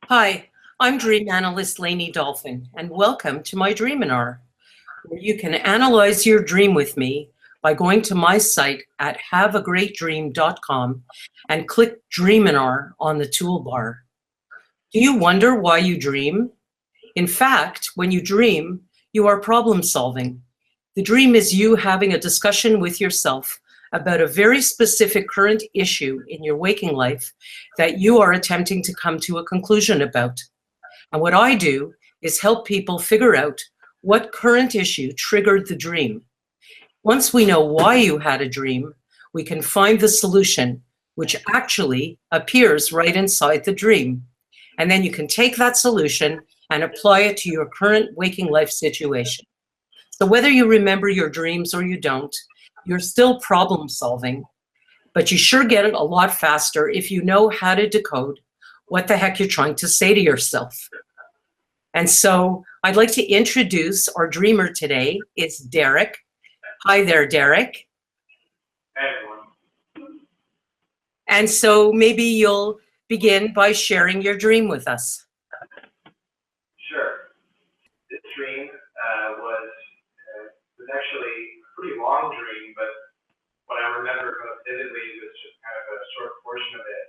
Hi, I'm Dream Analyst Lainey Dolphin, and welcome to my Dreaminar, where you can analyze your dream with me by going to my site at haveagreatdream.com and click Dreaminar on the toolbar. Do you wonder why you dream? In fact, when you dream, you are problem solving. The dream is you having a discussion with yourself about a very specific current issue in your waking life that you are attempting to come to a conclusion about. And what I do is help people figure out what current issue triggered the dream. Once we know why you had a dream, we can find the solution, which actually appears right inside the dream. And then you can take that solution and apply it to your current waking life situation. So whether you remember your dreams or you don't, you're still problem solving, but you sure get it a lot faster if you know how to decode what the heck you're trying to say to yourself. And so I'd like to introduce our dreamer today. It's Derek. Hi there, Derek. Hey, everyone. And so maybe you'll begin by sharing your dream with us. Sure. This dream was actually a pretty long dream, but what I remember most vividly was just kind of a short portion of it.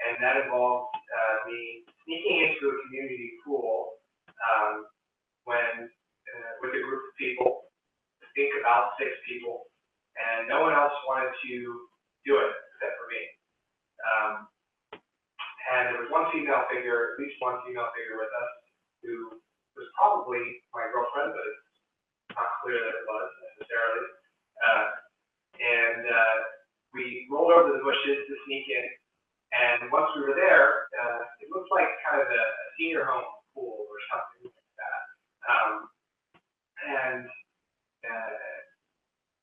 And that involved me sneaking into a community pool when with a group of people, I think about 6 people, and no one else wanted to do it except for me. And there was one female figure, at least one female figure with us, who was probably my girlfriend, but it's not clear that it was necessarily. We rolled over the bushes to sneak in, and once we were there, it looked like kind of a senior home pool or something like that.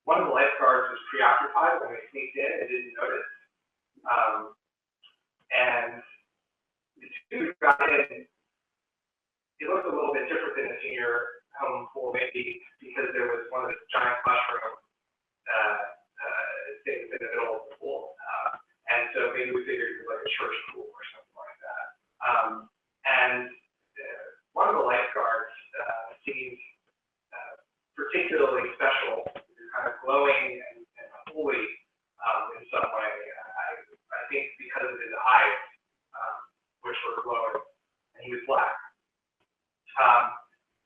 One of the lifeguards was preoccupied when we sneaked in and didn't notice. And the two got in. It looked a little bit different than a senior home pool, maybe because there was one of those giant mushroom things in the middle of the pool. And so maybe we figured it was like a church pool or something like that. One of the lifeguards seemed particularly special, kind of glowing and holy in some way. I think because of his eyes, which were glowing, and he was black.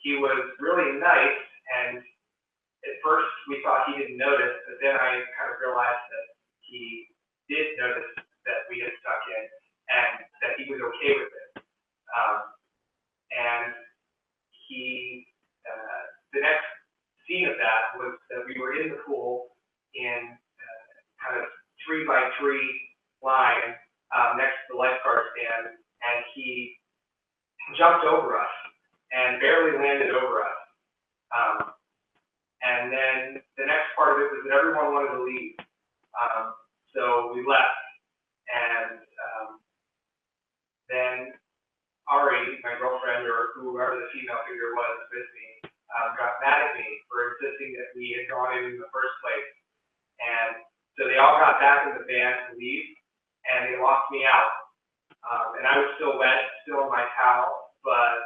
He was really nice, and at first we thought he didn't notice, but then I kind of realized that he did notice that we had stuck in, and that he was okay with it. And the next scene of that was that we were in the pool in kind of 3x3 line next to the lifeguard stand, and he jumped over us and barely landed over us. And then the next part of it was that everyone wanted to leave. So we left. And then Ari, my girlfriend, or whoever the female figure was with me, got mad at me for insisting that we had gone in the first place. And so they all got back in the van to leave, and they locked me out. And I was still wet, still in my towel, but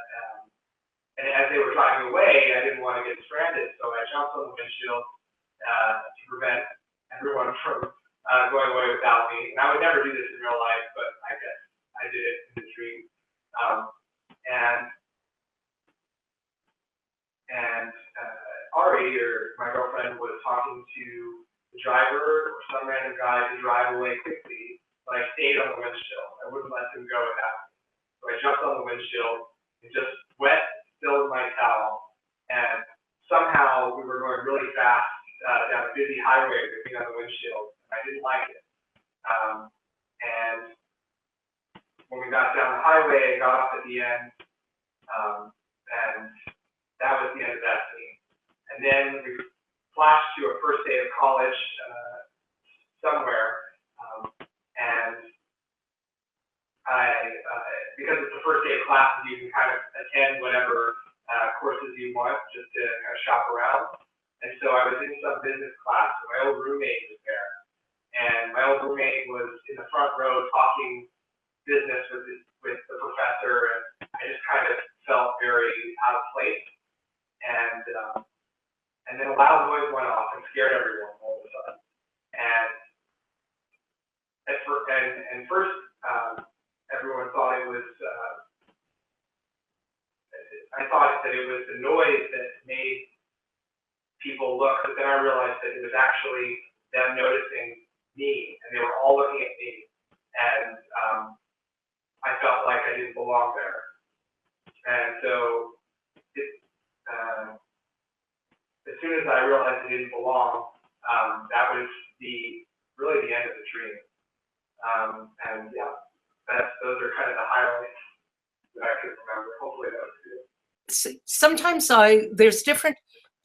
and as they were driving away, I didn't want to get stranded, so I jumped on the windshield to prevent everyone from going away without me. And I would never do this in real life, but I guess I did it in the dream. Ari, or my girlfriend, was talking to the driver or some random guy to drive away quickly, but I stayed on the windshield. I wouldn't let them go without me. So I jumped on the windshield and just wet, still in my towel, and somehow we were going really fast down a busy highway with me on the windshield. I didn't like it. And when we got down the highway, I got off at the end, and that was the end of that scene. And then we flashed to a first day of college somewhere, and because it's the first day of classes, you can kind of attend whatever courses you want just to kind of shop around. And so I was in some business class, and my old roommate was there. And my old roommate was in the front row talking business with the loud noise went off and scared everyone all of a sudden. And first, everyone thought it was, I thought that it was the noise that made people look, but then I realized that it was actually them noticing me, and they were all looking at me, and I felt like I didn't belong there. And so, as soon as I realized I didn't belong, that was really the end of the dream. And yeah, those are kind of the highlights that I can remember. Hopefully that was good. Sometimes there's different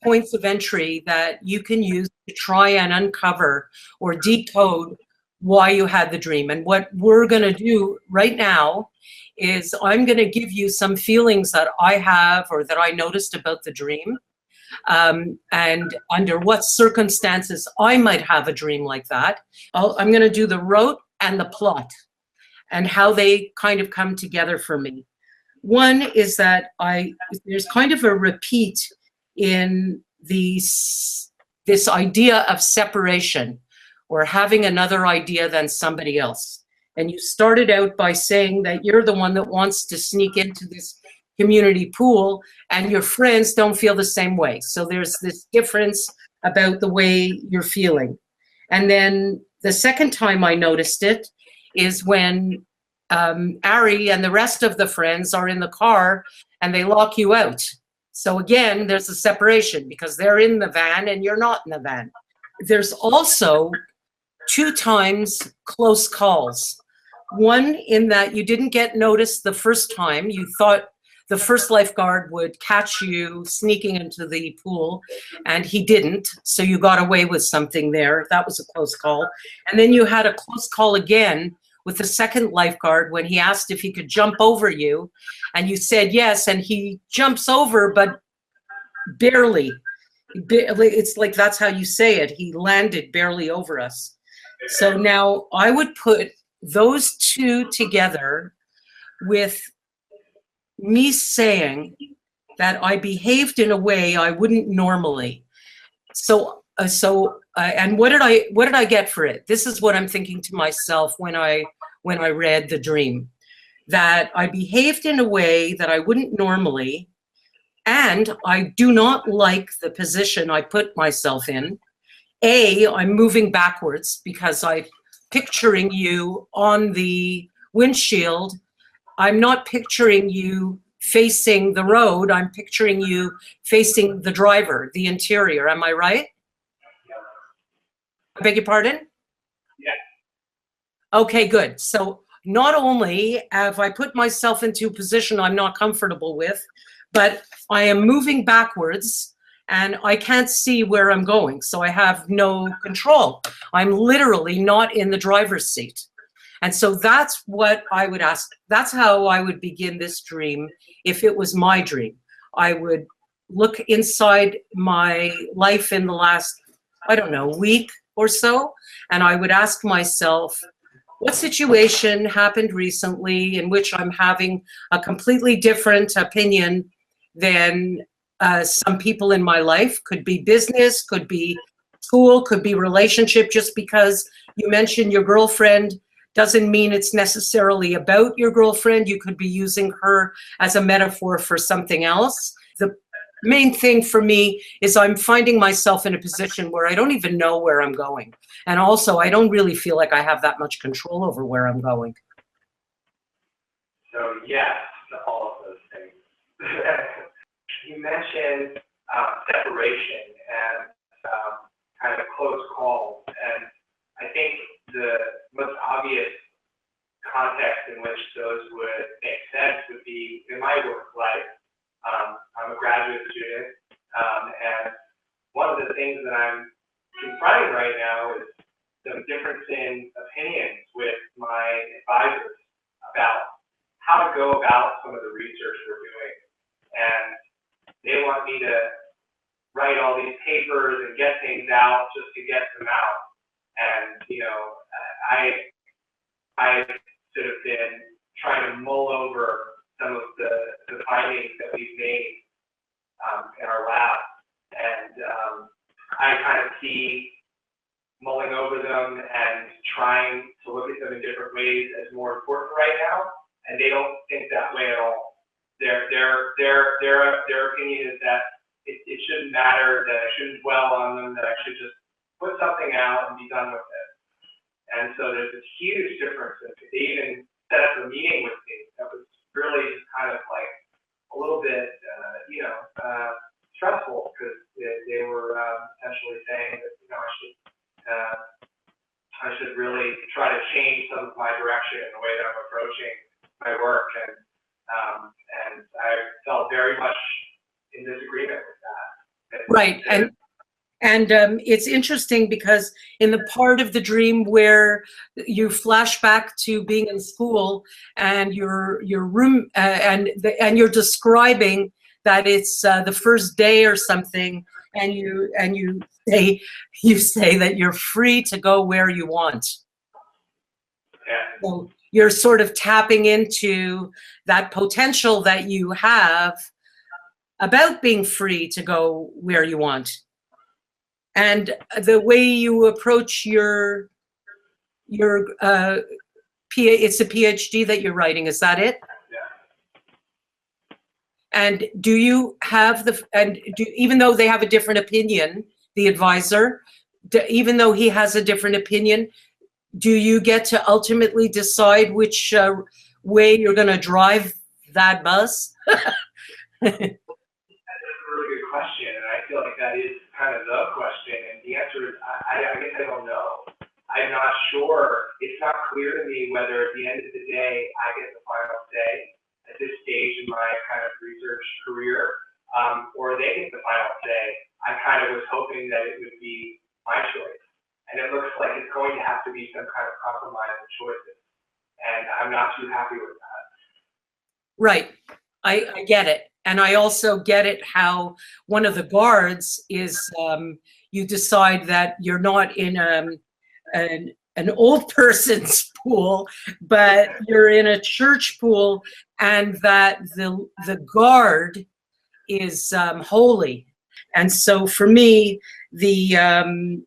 points of entry that you can use to try and uncover or decode why you had the dream. And what we're going to do right now is I'm going to give you some feelings that I have or that I noticed about the dream, and under what circumstances I might have a dream like that. I'm going to do the rote and the plot and how they kind of come together for me. One is that there's kind of a repeat in this idea of separation or having another idea than somebody else. And you started out by saying that you're the one that wants to sneak into this community pool and your friends don't feel the same way. So there's this difference about the way you're feeling. And then the second time I noticed it is when Ari and the rest of the friends are in the car and they lock you out. So again, there's a separation because they're in the van and you're not in the van. There's also 2 times close calls. One in that you didn't get noticed the first time. You thought the first lifeguard would catch you sneaking into the pool, and he didn't. So you got away with something there. That was a close call. And then you had a close call again with the second lifeguard when he asked if he could jump over you, and you said yes, and he jumps over, but barely. It's like that's how you say it. He landed barely over us. So now I would put those 2 together with me saying that I behaved in a way I wouldn't normally. And what did I get for it? This is what I'm thinking to myself when I read the dream, that I behaved in a way that I wouldn't normally, and I do not like the position I put myself in. I'm moving backwards because I'm picturing you on the windshield. I'm not picturing you facing the road. I'm picturing you facing the driver, the interior. Am I right? I beg your pardon? Yeah. Okay, good. So not only have I put myself into a position I'm not comfortable with, but I am moving backwards and I can't see where I'm going. So I have no control. I'm literally not in the driver's seat. And so that's what I would ask. That's how I would begin this dream if it was my dream. I would look inside my life in the last, I don't know, week or so, and I would ask myself, what situation happened recently in which I'm having a completely different opinion than some people in my life? Could be business, could be school, could be relationship. Just because you mentioned your girlfriend doesn't mean it's necessarily about your girlfriend. You could be using her as a metaphor for something else. The main thing for me is I'm finding myself in a position where I don't even know where I'm going. And also, I don't really feel like I have that much control over where I'm going. So yes to all of those things. You mentioned separation and kind of close calls. And I think the most obvious context in which those would make sense would be in my work life. I'm a graduate student, and one of the things that I'm confronting right now is some difference in opinions with my advisors about how to go about some of the research we're doing. And they want me to write all these papers and get things out just to get them out. And, you know, I've sort of been trying to mull over some of the findings that we've made in our lab. And and they don't think that way at all. Their opinion is that it shouldn't matter, that I shouldn't dwell on them, that I should just put something out and be done with it. And so there's this huge difference. They even set up a meeting with me that was really just kind of like a little bit, stressful, because they were essentially saying that, I should really try to change some of my direction and the way that I'm approaching my work. And I felt very much in disagreement with that. Right. And it's interesting because in the part of the dream where you flash back to being in school and your room and you're describing that it's the first day or something, and you say that you're free to go where you want. Yeah. So you're sort of tapping into that potential that you have about being free to go where you want. And the way you approach your it's a PhD that you're writing, is that it? Yeah. And do you have even though they have a different opinion, the advisor, even though he has a different opinion, do you get to ultimately decide which way you're going to drive that bus? That's a really good question, and I feel like that is kind of the question, and the answer is I guess I don't know. I'm not sure. It's not clear to me whether at the end of the day I get the final say at this stage in my kind of research career, or they get the final say. I kind of was hoping that it would be my choice, and it looks like it's going to have to be some kind of compromise of choices, and I'm not too happy with that. Right. I get it. And I also get it how one of the guards is you decide that you're not in an old person's pool, but you're in a church pool, and that the guard is holy. And so for me, the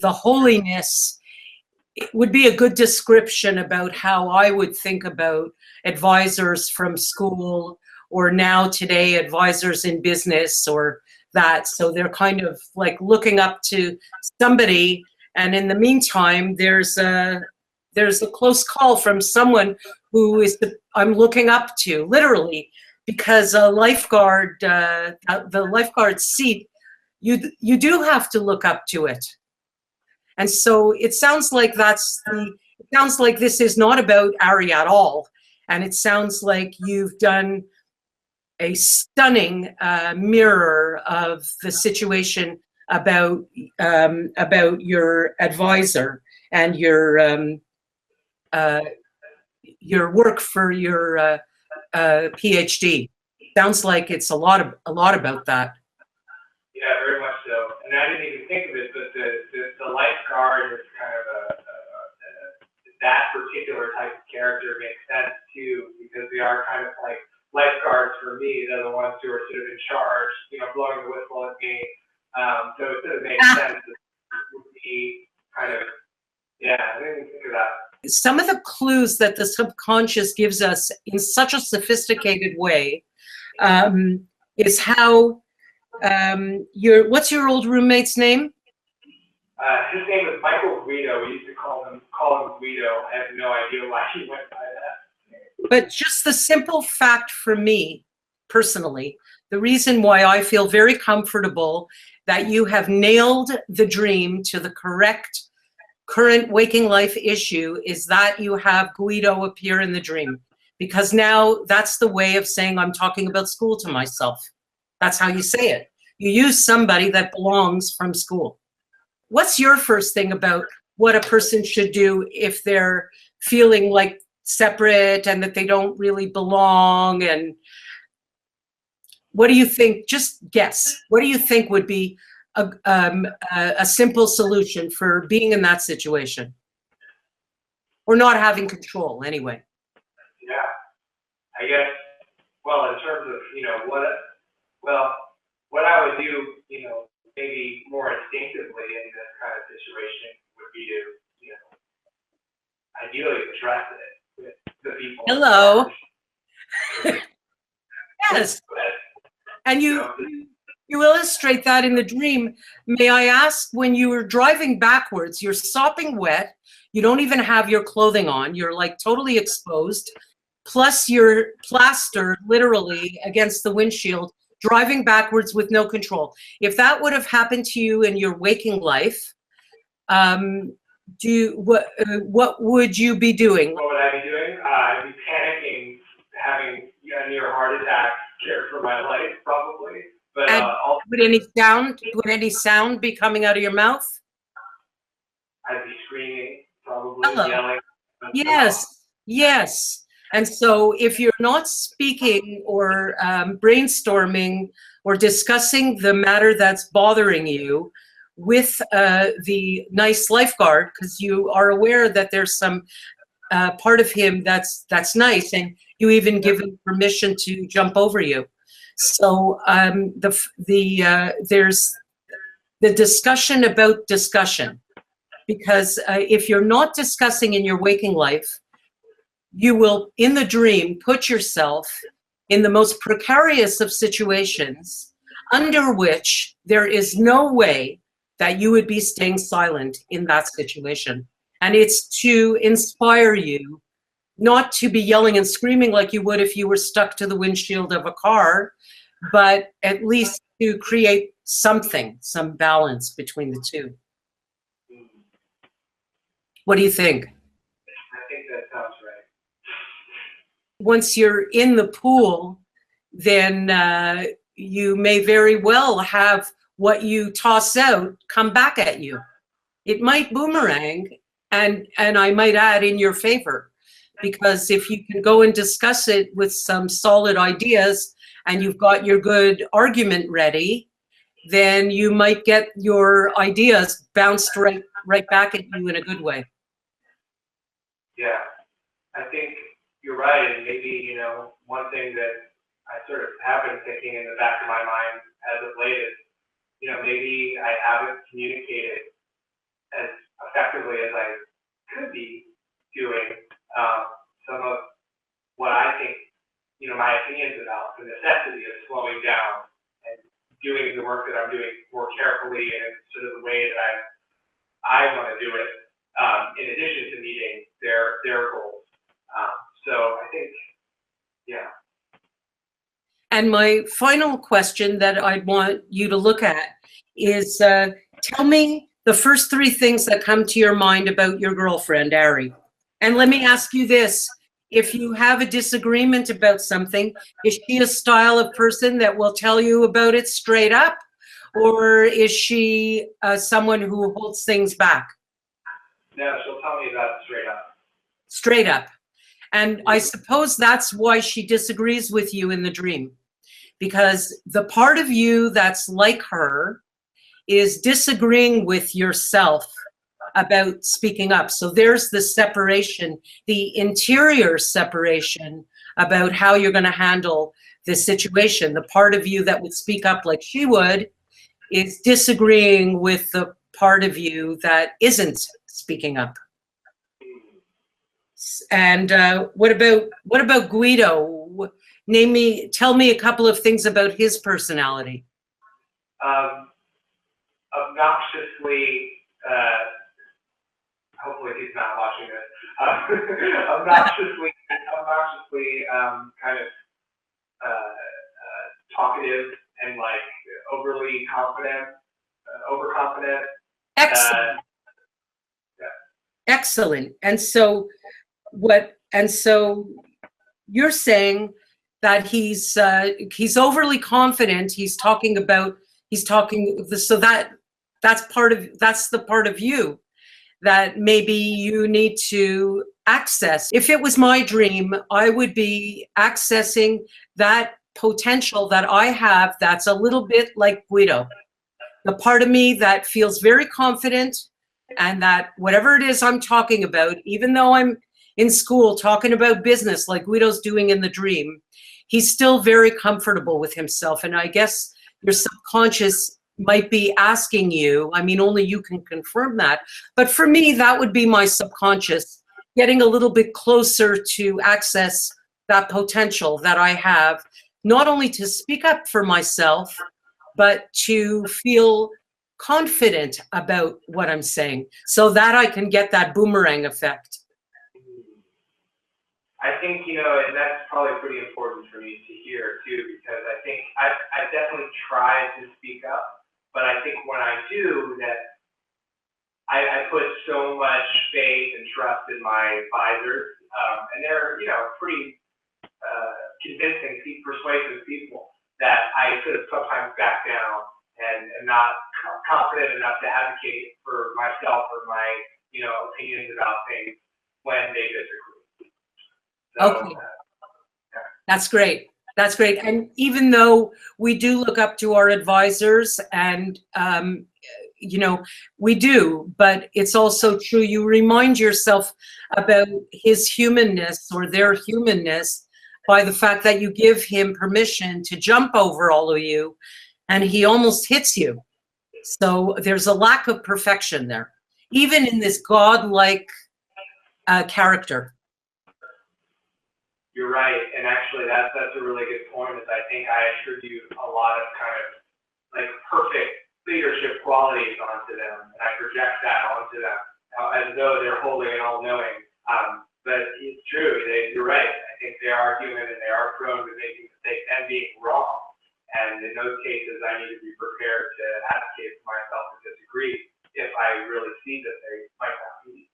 holiness would be a good description about how I would think about advisors from school, or now today advisors in business, or that. So they're kind of like looking up to somebody, and in the meantime there's a close call from someone who I'm looking up to, literally, because a lifeguard, the lifeguard seat, you do have to look up to it. And so it sounds like this is not about Ari at all, and it sounds like you've done a stunning mirror of the situation about your advisor and your work for your PhD. Sounds like it's a lot about that. Yeah, very much so. And I didn't even think of it, but the lifeguard is kind of that particular type of character makes sense too, because they are kind of like lifeguards for me. They're the ones who are sort of in charge, blowing the whistle at me. So it sort of makes sense that it would be kind of, I didn't even think of that. Some of the clues that the subconscious gives us in such a sophisticated way is how what's your old roommate's name? His name is Michael Guido. We used to call him Guido. I have no idea why he went by that. But just the simple fact for me, personally, the reason why I feel very comfortable that you have nailed the dream to the correct current waking life issue is that you have Guido appear in the dream. Because now that's the way of saying I'm talking about school to myself. That's how you say it. You use somebody that belongs from school. What's your first thing about what a person should do if they're feeling like separate and that they don't really belong? And what do you think? Just guess. What do you think would be a simple solution for being in that situation, or not having control anyway? Yeah, I guess. Well, in terms of what I would do, maybe more instinctively in this kind of situation would be to, ideally address it. to people. Hello. Yes. But, And you illustrate that in the dream. May I ask, when you were driving backwards, you're sopping wet, you don't even have your clothing on, you're like totally exposed, plus you're plastered literally against the windshield, driving backwards with no control. If that would have happened to you in your waking life, what would you be doing? what would I be doing? I'd be panicking, having a near heart attack, scared for my life, probably. But And also, would any sound be coming out of your mouth? I'd be screaming, probably Hello. yelling. Yes, yes. And so if you're not speaking or brainstorming or discussing the matter that's bothering you with the nice lifeguard, because you are aware that there's some part of him that's nice, and you even give him permission to jump over you. So there's the discussion about discussion, because if you're not discussing in your waking life, you will, in the dream, put yourself in the most precarious of situations under which there is no way that you would be staying silent in that situation. And it's to inspire you not to be yelling and screaming like you would if you were stuck to the windshield of a car, but at least to create something, some balance between the two. What do you think? I think that sounds right. Once you're in the pool, then you may very well have what you toss out come back at you. It might boomerang, and I might add, in your favor, because if you can go and discuss it with some solid ideas and you've got your good argument ready, then you might get your ideas bounced right back at you in a good way. Yeah, I think you're right, and maybe, one thing that I sort of have been thinking in the back of my mind as of late is, maybe I haven't communicated as effectively as I could be doing some of what I think, my opinions about the necessity of slowing down and doing the work that I'm doing more carefully and sort of the way that I want to do it, in addition to meeting their goals. So I think, yeah. And my final question that I want you to look at is, tell me the first 3 things that come to your mind about your girlfriend, Ari. And let me ask you this. If you have a disagreement about something, is she a style of person that will tell you about it straight up? Or is she someone who holds things back? No, she'll tell me about it straight up. Straight up. And I suppose that's why she disagrees with you in the dream. Because the part of you that's like her is disagreeing with yourself about speaking up. So there's the separation, the interior separation about how you're going to handle this situation. The part of you that would speak up like she would is disagreeing with the part of you that isn't speaking up. And what about Guido? Tell me a couple of things about his personality. Obnoxiously, hopefully he's not watching this. Obnoxiously, kind of talkative and like overly confident, overconfident. Excellent. Yeah. Excellent. And so you're saying that he's overly confident. That's the part of you that maybe you need to access. If it was my dream, I would be accessing that potential that I have that's a little bit like Guido. The part of me that feels very confident, and that whatever it is I'm talking about, even though I'm in school talking about business like Guido's doing in the dream, he's still very comfortable with himself. And I guess your subconscious might be asking you, I mean, only you can confirm that, but for me, that would be my subconscious getting a little bit closer to access that potential that I have, not only to speak up for myself, but to feel confident about what I'm saying so that I can get that boomerang effect. I think, and that's probably pretty important for me to hear too, because I think I definitely tried to speak up, but I think when I do that, I put so much faith and trust in my advisors, and they're, pretty convincing, persuasive people that I could sometimes back down and not confident enough to advocate for myself or my, opinions about things when they disagree. So, Okay. That's great. That's great. And even though we do look up to our advisors and, we do, but it's also true. You remind yourself about his humanness or their humanness by the fact that you give him permission to jump over all of you and he almost hits you. So there's a lack of perfection there, even in this godlike character. You're right, and actually that's a really good point, is I think I attribute a lot of kind of like perfect leadership qualities onto them, and I project that onto them as though they're holy and all-knowing. But it's true, you're right. I think they are human and they are prone to making mistakes and being wrong. And in those cases, I need to be prepared to advocate for myself and disagree if I really see that they might not be.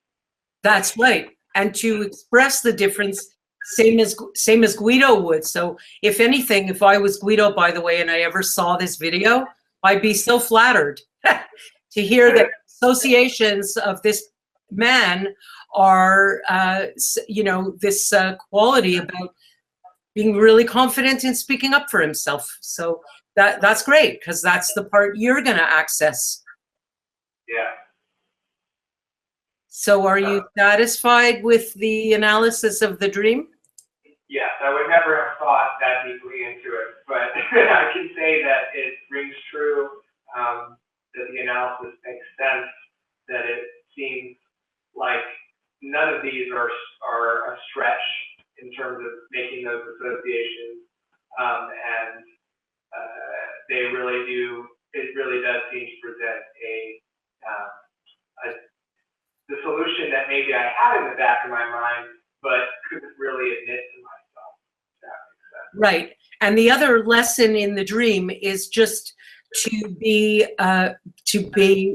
That's right, and to express the difference. Same as Guido would. So if anything, if I was Guido, by the way, and I ever saw this video, I'd be so flattered to hear that associations of this man are, this quality about being really confident in speaking up for himself. So that's great, because that's the part you're going to access. Yeah. So are you satisfied with the analysis of the dream? Yes, I would never have thought that deeply into it, but I can say that it rings true, that the analysis makes sense, that it seems like none of these are a stretch in terms of making those associations, and they really do, it really does seem to present the solution that maybe I had in the back of my mind, but couldn't really admit to myself. If that makes sense. Right. And the other lesson in the dream is just to be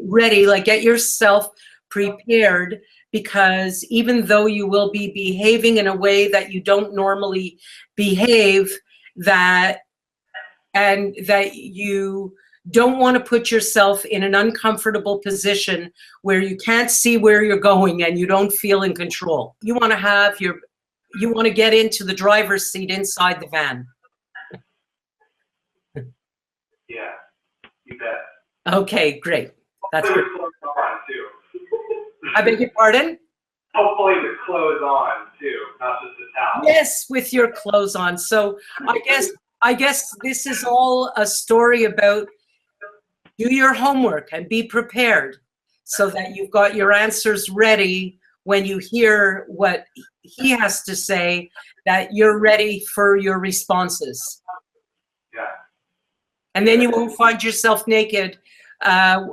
ready, like get yourself prepared, because even though you will be behaving in a way that you don't normally behave, that you don't want to put yourself in an uncomfortable position where you can't see where you're going and you don't feel in control. You want to get into the driver's seat inside the van. Yeah, you bet. Okay, great. That's good. Hopefully with clothes on too. I beg your pardon? Hopefully with clothes on too, not just a towel. Yes, with your clothes on. So I guess this is all a story about do your homework and be prepared so that you've got your answers ready when you hear what he has to say, that you're ready for your responses. Yeah. And then you won't find yourself naked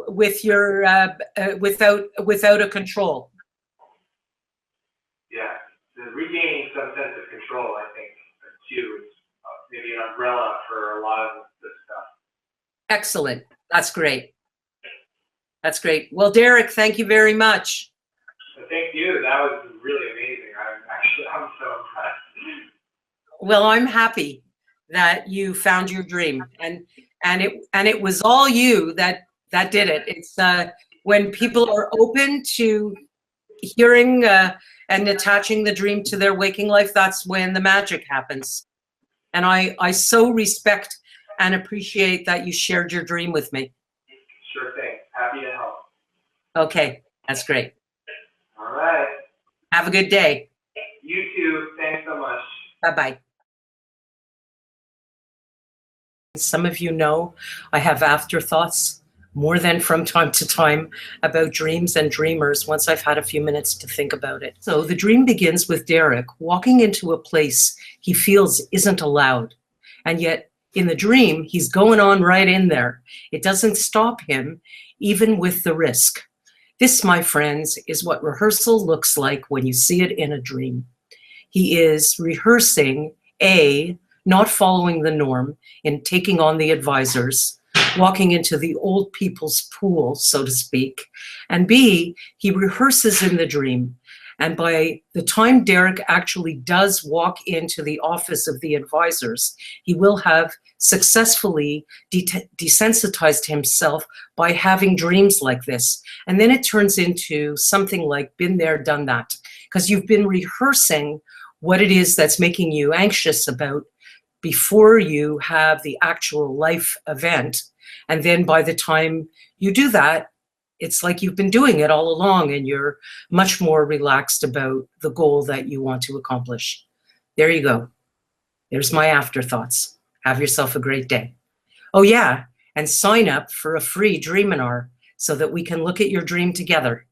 with your without a control. Yeah, regaining some sense of control, I think, too, is maybe an umbrella for a lot of this stuff. Excellent. That's great. That's great. Well, Derek, thank you very much. Thank you. That was really amazing. I'm so impressed. Well, I'm happy that you found your dream, and it was all you that did it. It's when people are open to hearing and attaching the dream to their waking life, that's when the magic happens. And I so respect and appreciate that you shared your dream with me. Sure thing. Happy to help. Okay, that's great. All right. Have a good day. You too. Thanks so much. Bye-bye. Some of you know I have afterthoughts more than from time to time about dreams and dreamers once I've had a few minutes to think about it. So the dream begins with Derek walking into a place he feels isn't allowed. And yet in the dream, he's going on right in there. It doesn't stop him, even with the risk. This, my friends, is what rehearsal looks like when you see it in a dream. He is rehearsing, A, not following the norm and taking on the advisors, walking into the old people's pool, so to speak, and B, he rehearses in the dream. And by the time Derek actually does walk into the office of the advisors, he will have successfully desensitized himself by having dreams like this. And then it turns into something like been there, done that, because you've been rehearsing what it is that's making you anxious about before you have the actual life event. And then by the time you do that, it's like you've been doing it all along and you're much more relaxed about the goal that you want to accomplish. There you go. There's my afterthoughts. Have yourself a great day. Oh yeah, and sign up for a free Dreaminar so that we can look at your dream together.